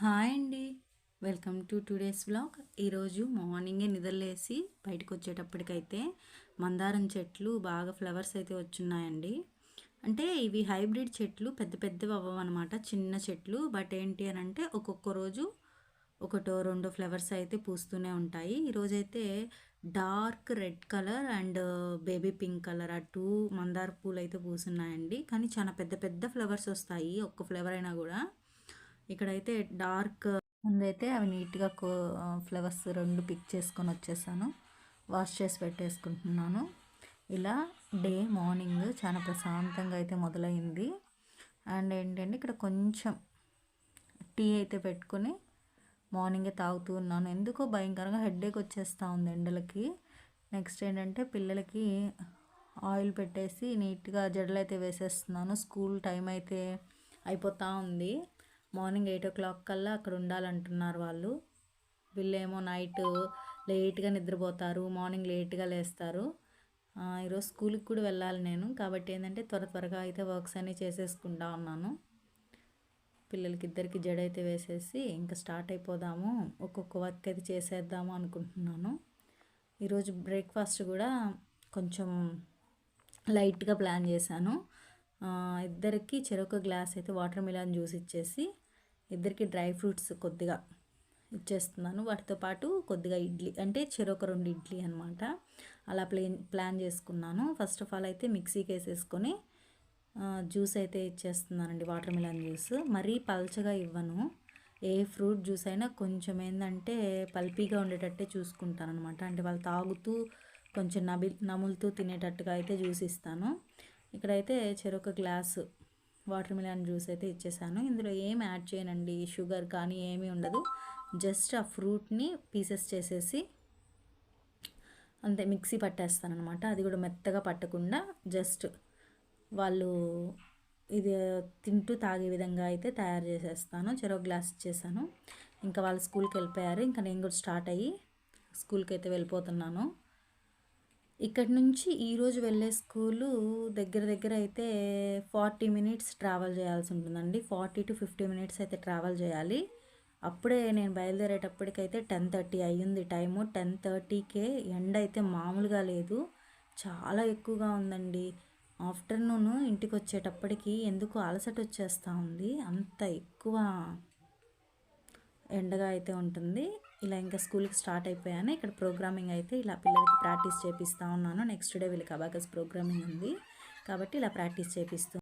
Hi అండి. Welcome to today's vlog. ఈరోజు మార్నింగే నిద్రలేసి బయటకు వచ్చేటప్పటికైతే మందారం చెట్లు బాగా ఫ్లవర్స్ అయితే వచ్చున్నాయండి. అంటే ఇవి హైబ్రిడ్ చెట్లు, పెద్ద పెద్దవి అవ్వవన్నమాట, చిన్న చెట్లు. బట్ ఏంటి అని అంటే ఒక్కొక్క రోజు ఒకటో రెండో ఫ్లవర్స్ అయితే పూస్తూనే ఉంటాయి. ఈరోజైతే dark red colour and baby pink colour ఆ టూ మందార పూలు అయితే పూసున్నాయండి. కానీ చాలా పెద్ద పెద్ద ఫ్లవర్స్ వస్తాయి ఒక్క ఫ్లవర్ అయినా కూడా. ఇక్కడైతే డార్క్ ముందైతే అవి నీట్గా ఫ్లవర్స్ రెండు పిక్ చేసుకొని వచ్చేసాను, వాష్ చేసి పెట్టేసుకుంటున్నాను. ఇలా డే మార్నింగ్ చాలా ప్రశాంతంగా అయితే మొదలైంది. అండ్ ఏంటంటే ఇక్కడ కొంచెం టీ అయితే పెట్టుకొని మార్నింగే తాగుతూ ఉన్నాను. ఎందుకో భయంకరంగా హెడేక్ వచ్చేస్తూ ఉంది ఎండలకి. నెక్స్ట్ ఏంటంటే పిల్లలకి ఆయిల్ పెట్టేసి నీట్గా జడలు అయితే వేసేస్తున్నాను. స్కూల్ టైం అయితే అయిపోతూ ఉంది. మార్నింగ్ 8 o'clock కల్లా అక్కడ ఉండాలంటున్నారు వాళ్ళు. వీళ్ళేమో నైట్ లేట్గా నిద్రపోతారు, మార్నింగ్ లేట్గా లేస్తారు. ఈరోజు స్కూల్కి కూడా వెళ్ళాలి నేను, కాబట్టి ఏంటంటే త్వరగా అయితే వర్క్స్ అన్నీ చేసేసుకుంటా ఉన్నాను. పిల్లలకి ఇద్దరికి జడైతే వేసేసి ఇంకా స్టార్ట్ అయిపోదాము, ఒక్కొక్క వర్క్ అయితే చేసేద్దాము అనుకుంటున్నాను. ఈరోజు బ్రేక్ఫాస్ట్ కూడా కొంచెం లైట్గా ప్లాన్ చేశాను. ఇద్దరికి చెరొక గ్లాస్ అయితే వాటర్ మిలన్ జ్యూస్ ఇచ్చేసి ఇద్దరికి డ్రై ఫ్రూట్స్ కొద్దిగా ఇచ్చేస్తున్నాను. వాటితో పాటు కొద్దిగా ఇడ్లీ, అంటే చెరొక 2 ఇడ్లీ అనమాట. అలా ప్లాన్ చేసుకున్నాను. ఫస్ట్ ఆఫ్ ఆల్ అయితే మిక్సీకి వేసేసుకొని జ్యూస్ అయితే ఇచ్చేస్తున్నానండి, వాటర్ మిలన్ జ్యూస్. మరీ పల్చగా ఇవ్వను. ఏ ఫ్రూట్ జ్యూస్ అయినా కొంచెం ఏంటంటే పల్పీగా ఉండేటట్టే చూసుకుంటాను అనమాట. అంటే వాళ్ళు తాగుతూ కొంచెం నములుతూ తినేటట్టుగా అయితే జ్యూస్ ఇస్తాను. ఇక్కడైతే చెరొక గ్లాసు వాటర్ మిలన్ జ్యూస్ అయితే ఇచ్చేసాను. ఇందులో ఏం యాడ్ చేయనండి, షుగర్ కానీ ఏమీ ఉండదు. జస్ట్ ఆ ఫ్రూట్ని పీసెస్ చేసేసి అంతే మిక్సీ పట్టేస్తాను అనమాట. అది కూడా మెత్తగా పట్టకుండా జస్ట్ వాళ్ళు ఇది తింటూ తాగే విధంగా అయితే తయారు చేసేస్తాను. చెరొక గ్లాస్ ఇచ్చేసాను. ఇంకా వాళ్ళు స్కూల్కి వెళ్ళిపోయారు. ఇంకా నేను కూడా స్టార్ట్ అయ్యి స్కూల్కి అయితే వెళ్ళిపోతున్నాను. ఇక్కడి నుంచి ఈరోజు వెళ్ళే స్కూలు దగ్గర అయితే 40 minutes ట్రావెల్ చేయాల్సి ఉంటుందండి. 40 to 50 minutes అయితే ట్రావెల్ చేయాలి. అప్పుడే నేను బయలుదేరేటప్పటికైతే 10:30 అయ్యింది టైము. 10:30కే ఎండ అయితే మామూలుగా లేదు, చాలా ఎక్కువగా ఉందండి. ఆఫ్టర్నూన్ ఇంటికి వచ్చేటప్పటికి ఎందుకు అలసట వచ్చేస్తూ ఉంది, అంత ఎక్కువ ఎండగా అయితే ఉంటుంది. ఇలా ఇంకా స్కూల్కి స్టార్ట్ అయిపోయాను. ఇక్కడ ప్రోగ్రామింగ్ అయితే ఇలా పిల్లలకి ప్రాక్టీస్ చేపిస్తూ ఉన్నాను. నెక్స్ట్ డే వీళ్ళకి అబాకస్ ప్రోగ్రామింగ్ ఉంది కాబట్టి ఇలా ప్రాక్టీస్ చేపిస్తూ